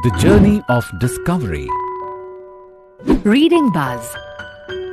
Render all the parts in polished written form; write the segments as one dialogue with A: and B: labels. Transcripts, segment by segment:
A: The journey of discovery.
B: Reading buzz.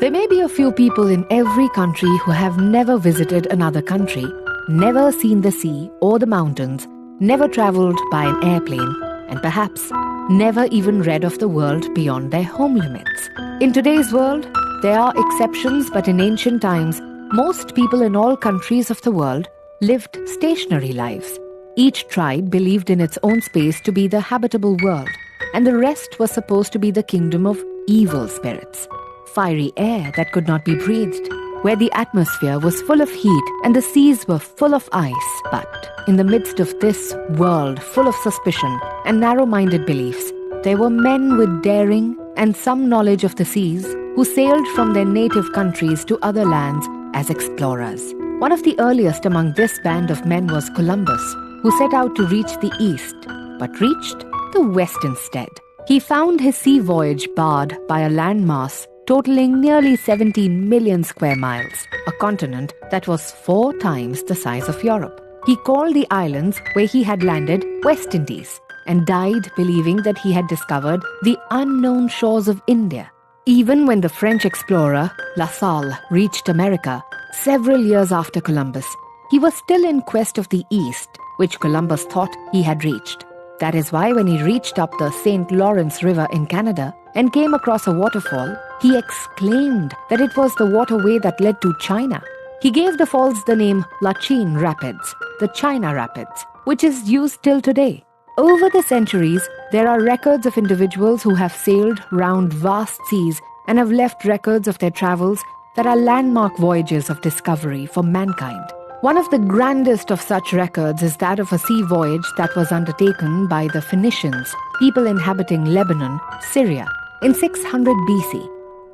B: There may be a few people in every country who have never visited another country, never seen the sea or the mountains, never traveled by an airplane, and perhaps never even read of the world beyond their home limits. In today's world, there are exceptions, but in ancient times, most people in all countries of the world lived stationary lives. Each tribe believed in its own space to be the habitable world, and the rest was supposed to be the kingdom of evil spirits. Fiery air that could not be breathed, where the atmosphere was full of heat and the seas were full of ice. But in the midst of this world full of suspicion and narrow-minded beliefs, there were men with daring and some knowledge of the seas who sailed from their native countries to other lands as explorers. One of the earliest among this band of men was Columbus, who set out to reach the east, but reached the west instead. He found his sea voyage barred by a landmass totaling nearly 17 million square miles, a continent that was 4 times the size of Europe. He called the islands where he had landed West Indies, and died believing that he had discovered the unknown shores of India. Even when the French explorer La Salle reached America several years after Columbus, he was still in quest of the east, which Columbus thought he had reached. That is why when he reached up the St. Lawrence River in Canada and came across a waterfall, he exclaimed that it was the waterway that led to China. He gave the falls the name Lachin Rapids, the China Rapids, which is used till today. Over the centuries, there are records of individuals who have sailed round vast seas and have left records of their travels that are landmark voyages of discovery for mankind. One of the grandest of such records is that of a sea voyage that was undertaken by the Phoenicians, people inhabiting Lebanon, Syria, in 600 BC.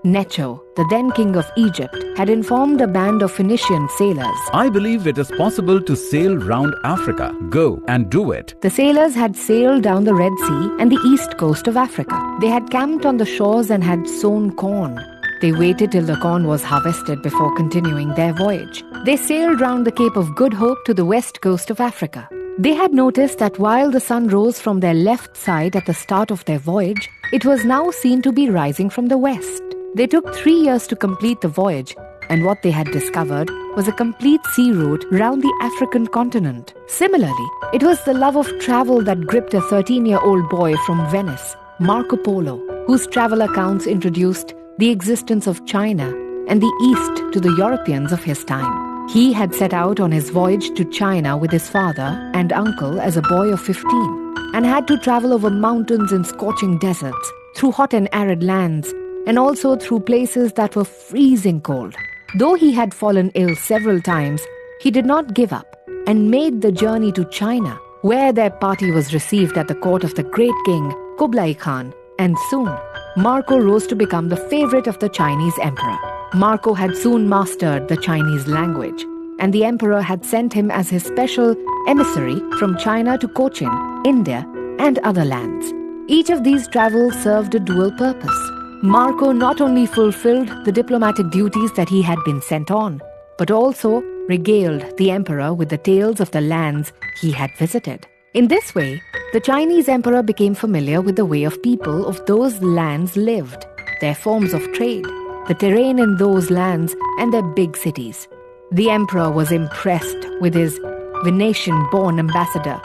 B: Necho, the then king of Egypt, had informed a band of Phoenician sailors.
A: I believe it is possible to sail round Africa. Go and do it.
B: The sailors had sailed down the Red Sea and the east coast of Africa. They had camped on the shores and had sown corn. They waited till the corn was harvested before continuing their voyage. They sailed round the Cape of Good Hope to the west coast of Africa. They had noticed that while the sun rose from their left side at the start of their voyage, it was now seen to be rising from the west. They took 3 years to complete the voyage, and what they had discovered was a complete sea route round the African continent. Similarly, it was the love of travel that gripped a 13-year-old boy from Venice, Marco Polo, whose travel accounts introduced the existence of China and the East to the Europeans of his time. He had set out on his voyage to China with his father and uncle as a boy of 15, and had to travel over mountains and scorching deserts, through hot and arid lands, and also through places that were freezing cold. Though he had fallen ill several times, he did not give up and made the journey to China, where their party was received at the court of the great king Kublai Khan, and soon Marco rose to become the favorite of the Chinese emperor. Marco had soon mastered the Chinese language, and the emperor had sent him as his special emissary from China to Cochin, India, and other lands. Each of these travels served a dual purpose. Marco not only fulfilled the diplomatic duties that he had been sent on, but also regaled the emperor with the tales of the lands he had visited. In this way, the Chinese emperor became familiar with the way of people of those lands lived, their forms of trade, the terrain in those lands, and their big cities. The emperor was impressed with his Venetian-born ambassador,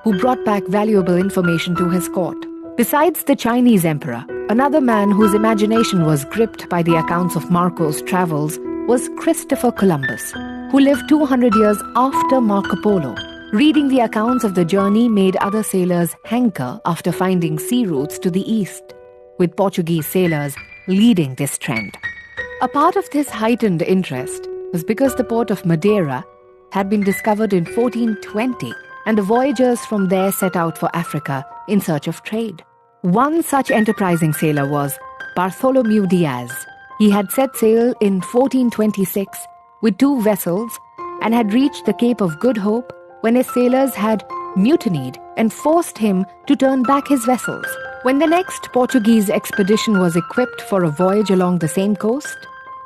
B: who brought back valuable information to his court. Besides the Chinese emperor, another man whose imagination was gripped by the accounts of Marco's travels was Christopher Columbus, who lived 200 years after Marco Polo. Reading the accounts of the journey made other sailors hanker after finding sea routes to the east, with Portuguese sailors leading this trend. A part of this heightened interest was because the port of Madeira had been discovered in 1420, and the voyagers from there set out for Africa in search of trade. One such enterprising sailor was Bartholomew Diaz. He had set sail in 1426 with 2 vessels and had reached the Cape of Good Hope when his sailors had mutinied and forced him to turn back his vessels. When the next Portuguese expedition was equipped for a voyage along the same coast,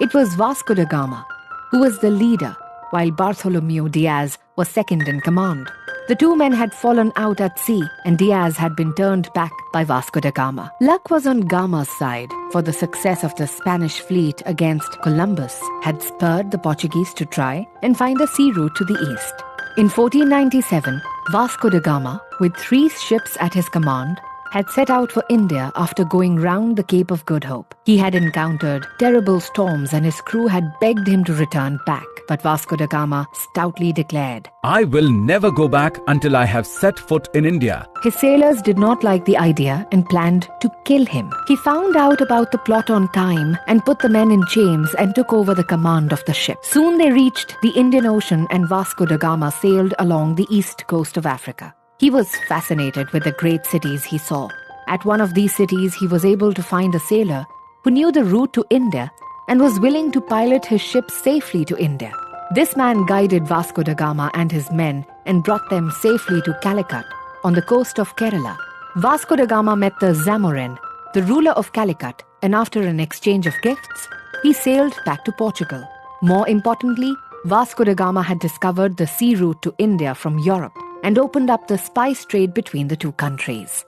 B: it was Vasco da Gama who was the leader, while Bartholomew Diaz was second in command. The two men had fallen out at sea, and Diaz had been turned back by Vasco da Gama. Luck was on Gama's side, for the success of the Spanish fleet against Columbus had spurred the Portuguese to try and find a sea route to the east. In 1497, Vasco da Gama, with 3 ships at his command, had set out for India after going round the Cape of Good Hope. He had encountered terrible storms and his crew had begged him to return back. But Vasco da Gama stoutly declared,
A: I will never go back until I have set foot in India.
B: His sailors did not like the idea and planned to kill him. He found out about the plot on time and put the men in chains and took over the command of the ship. Soon they reached the Indian Ocean and Vasco da Gama sailed along the east coast of Africa. He was fascinated with the great cities he saw. At one of these cities, he was able to find a sailor who knew the route to India and was willing to pilot his ship safely to India. This man guided Vasco da Gama and his men and brought them safely to Calicut on the coast of Kerala. Vasco da Gama met the Zamorin, the ruler of Calicut, and after an exchange of gifts, he sailed back to Portugal. More importantly, Vasco da Gama had discovered the sea route to India from Europe and opened up the spice trade between the two countries.